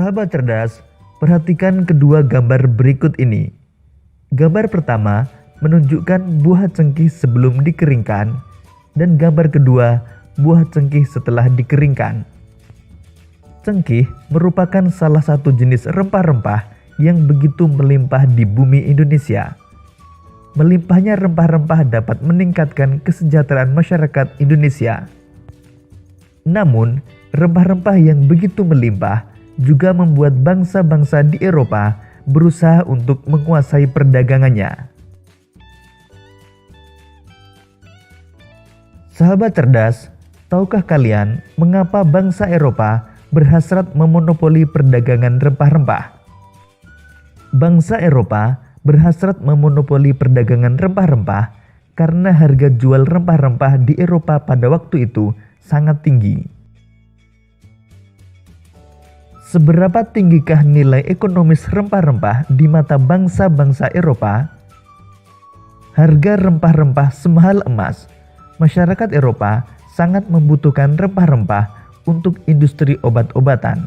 Sahabat cerdas, perhatikan kedua gambar berikut ini. Gambar pertama menunjukkan buah cengkih sebelum dikeringkan, dan gambar kedua buah cengkih setelah dikeringkan. Cengkih merupakan salah satu jenis rempah-rempah yang begitu melimpah di bumi Indonesia. Melimpahnya rempah-rempah dapat meningkatkan kesejahteraan masyarakat Indonesia. Namun, rempah-rempah yang begitu melimpah juga membuat bangsa-bangsa di Eropa berusaha untuk menguasai perdagangannya. Sahabat cerdas, tahukah kalian mengapa bangsa Eropa berhasrat memonopoli perdagangan rempah-rempah? Bangsa Eropa berhasrat memonopoli perdagangan rempah-rempah karena harga jual rempah-rempah di Eropa pada waktu itu sangat tinggi. Seberapa tinggikah nilai ekonomis rempah-rempah di mata bangsa-bangsa Eropa? Harga rempah-rempah semahal emas. Masyarakat Eropa sangat membutuhkan rempah-rempah untuk industri obat-obatan.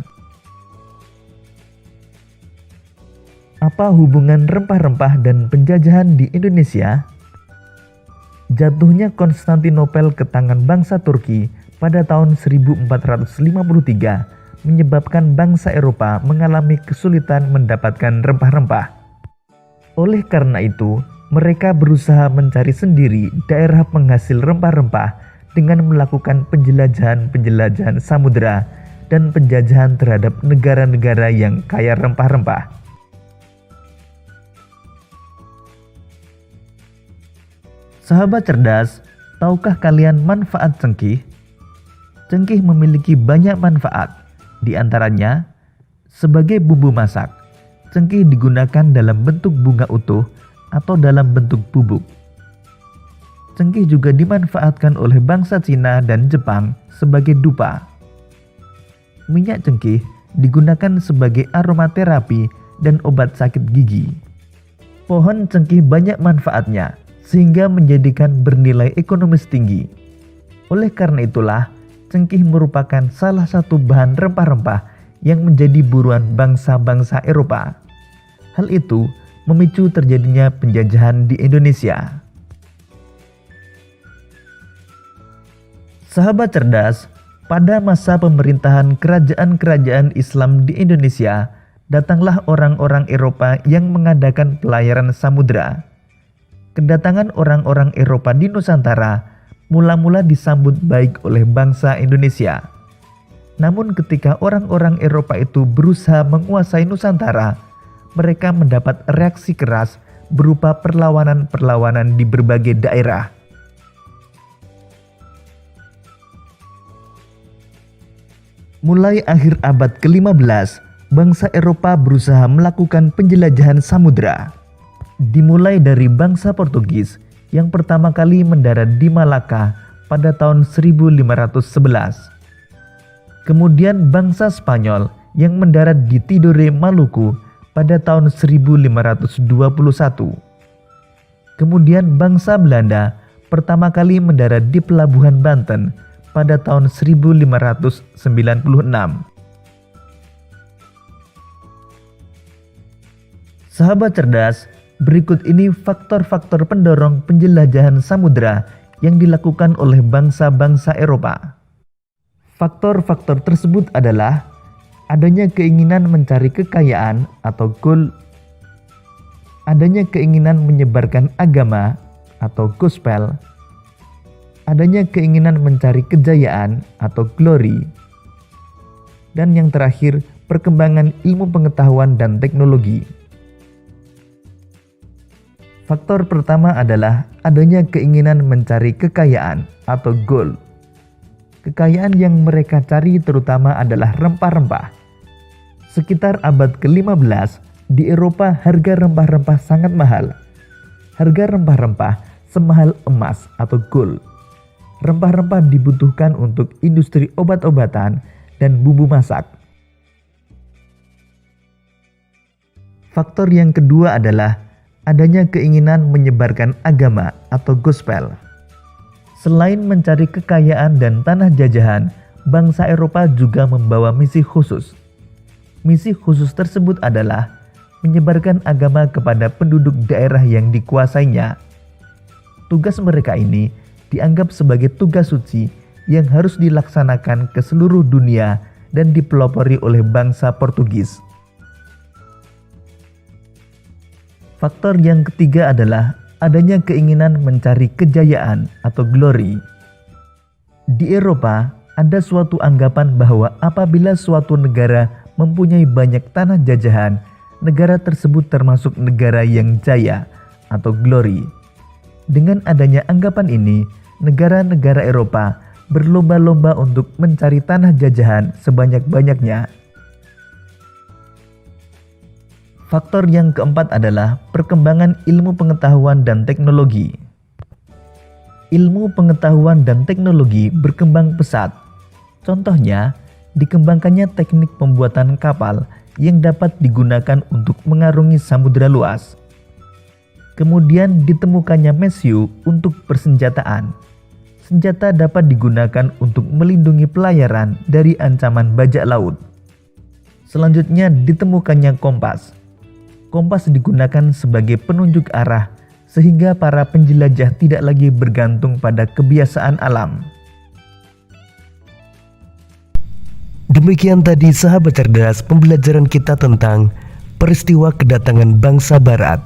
Apa hubungan rempah-rempah dan penjajahan di Indonesia? Jatuhnya Konstantinopel ke tangan bangsa Turki pada tahun 1453 menyebabkan bangsa Eropa mengalami kesulitan mendapatkan rempah-rempah. Oleh karena itu, mereka berusaha mencari sendiri daerah penghasil rempah-rempah dengan melakukan penjelajahan-penjelajahan samudera dan penjajahan terhadap negara-negara yang kaya rempah-rempah. Sahabat cerdas, tahukah kalian manfaat cengkih? Cengkih memiliki banyak manfaat. Di antaranya, sebagai bumbu masak, cengkih digunakan dalam bentuk bunga utuh atau dalam bentuk bubuk. Cengkih juga dimanfaatkan oleh bangsa Cina dan Jepang sebagai dupa. Minyak cengkih digunakan sebagai aromaterapi dan obat sakit gigi. Pohon cengkih banyak manfaatnya, sehingga menjadikan bernilai ekonomis tinggi. Oleh karena itulah, cengkih merupakan salah satu bahan rempah-rempah yang menjadi buruan bangsa-bangsa Eropa. Hal itu memicu terjadinya penjajahan di Indonesia. Sahabat cerdas, pada masa pemerintahan kerajaan-kerajaan Islam di Indonesia, datanglah orang-orang Eropa yang mengadakan pelayaran samudera. Kedatangan orang-orang Eropa di Nusantara mula-mula disambut baik oleh bangsa Indonesia. Namun ketika orang-orang Eropa itu berusaha menguasai Nusantara, mereka mendapat reaksi keras berupa perlawanan-perlawanan di berbagai daerah. Mulai akhir abad ke-15, bangsa Eropa berusaha melakukan penjelajahan samudera. Dimulai dari bangsa Portugis yang pertama kali mendarat di Malaka pada tahun 1511. Kemudian bangsa Spanyol yang mendarat di Tidore, Maluku pada tahun 1521. Kemudian bangsa Belanda pertama kali mendarat di Pelabuhan Banten pada tahun 1596. Sahabat cerdas, berikut ini faktor-faktor pendorong penjelajahan samudera yang dilakukan oleh bangsa-bangsa Eropa. Faktor-faktor tersebut adalah adanya keinginan mencari kekayaan atau goal, adanya keinginan menyebarkan agama atau gospel, adanya keinginan mencari kejayaan atau glory, dan yang terakhir perkembangan ilmu pengetahuan dan teknologi. Faktor pertama adalah adanya keinginan mencari kekayaan atau goal. Kekayaan yang mereka cari terutama adalah rempah-rempah. Sekitar abad ke-15, di Eropa harga rempah-rempah sangat mahal. Harga rempah-rempah semahal emas atau gold. Rempah-rempah dibutuhkan untuk industri obat-obatan dan bumbu masak. Faktor yang kedua adalah adanya keinginan menyebarkan agama atau gospel. Selain mencari kekayaan dan tanah jajahan, bangsa Eropa juga membawa misi khusus. Misi khusus tersebut adalah menyebarkan agama kepada penduduk daerah yang dikuasainya. Tugas mereka ini dianggap sebagai tugas suci yang harus dilaksanakan ke seluruh dunia dan dipelopori oleh bangsa Portugis. Faktor yang ketiga adalah adanya keinginan mencari kejayaan atau glory. Di Eropa, ada suatu anggapan bahwa apabila suatu negara mempunyai banyak tanah jajahan, negara tersebut termasuk negara yang jaya atau glory. Dengan adanya anggapan ini, negara-negara Eropa berlomba-lomba untuk mencari tanah jajahan sebanyak-banyaknya. Faktor yang keempat adalah perkembangan ilmu pengetahuan dan teknologi. Ilmu pengetahuan dan teknologi berkembang pesat. Contohnya, dikembangkannya teknik pembuatan kapal yang dapat digunakan untuk mengarungi samudera luas. Kemudian ditemukannya mesiu untuk persenjataan. Senjata dapat digunakan untuk melindungi pelayaran dari ancaman bajak laut. Selanjutnya ditemukannya kompas. Kompas digunakan sebagai penunjuk arah sehingga para penjelajah tidak lagi bergantung pada kebiasaan alam. Demikian tadi sahabat cerdas pembelajaran kita tentang peristiwa kedatangan bangsa Barat.